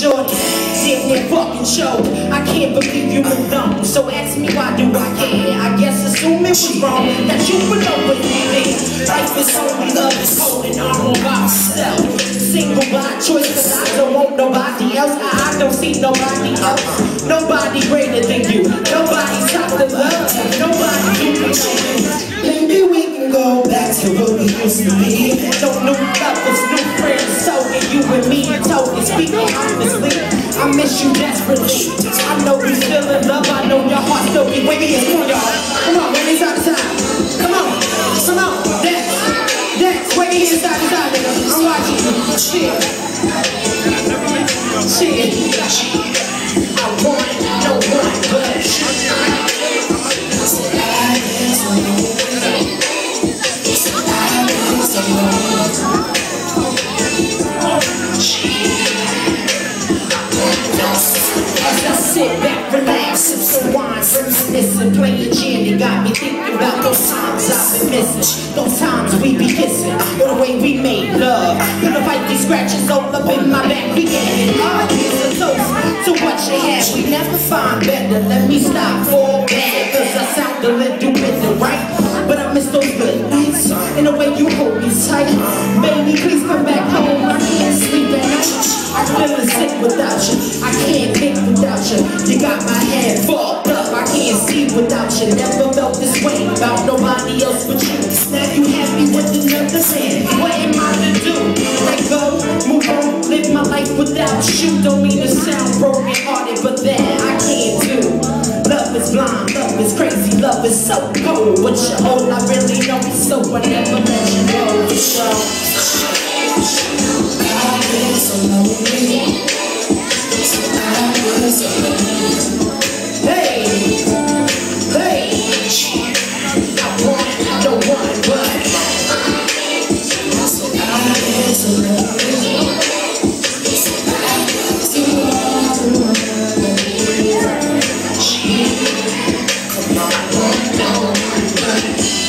Shorty, damn near fucking show. I can't believe you moved on. So ask me why do I care? I guess assume it was wrong that you would know what you mean. Life is only love is cold and I'm on myself. Single by choice, cause I don't want nobody else. I don't see nobody else. Nobody greater than you. Nobody top the love. Nobody you can change. Maybe we can go back to what we used to be. No new lovers, new friends. So you and me talking, speaking honestly. I miss you desperately. I know you still in love. I know your heart still be waiting. Come on, y'all. Come on, wait inside the time. Come on, come on, dance, dance. Wait inside the time, nigga. I'm watching you. Shit, shit. I want no one but as I sit back, relax, sip some wine, reminiscing, playing gin, it got me thinking about those times I've been missing, those times we be kissing, or the way we made love. Gonna fight these scratches all up in my back, we getting hard. Here's a toast to what you had, we never find better. Let me stop for a minute, cause I sound a little bit right, but I miss those good nights, and the way you hold me tight. Baby, please come back home, I can't sleep at night. I feel sick without you, I can't think without you. You got my head fucked up, I can't see without you. Never felt this way about nobody else but you. Now you happy with another man, what am I to do? Let go, move on, live my life without you. Don't mean to sound broken hearted, but that I can't do. Love is blind, love is crazy, love is so cold. What you hold, I really know me, so I never let you go. I've been so lonely. Hey, hey, I want no one but I've been so lonely. Come on, no one but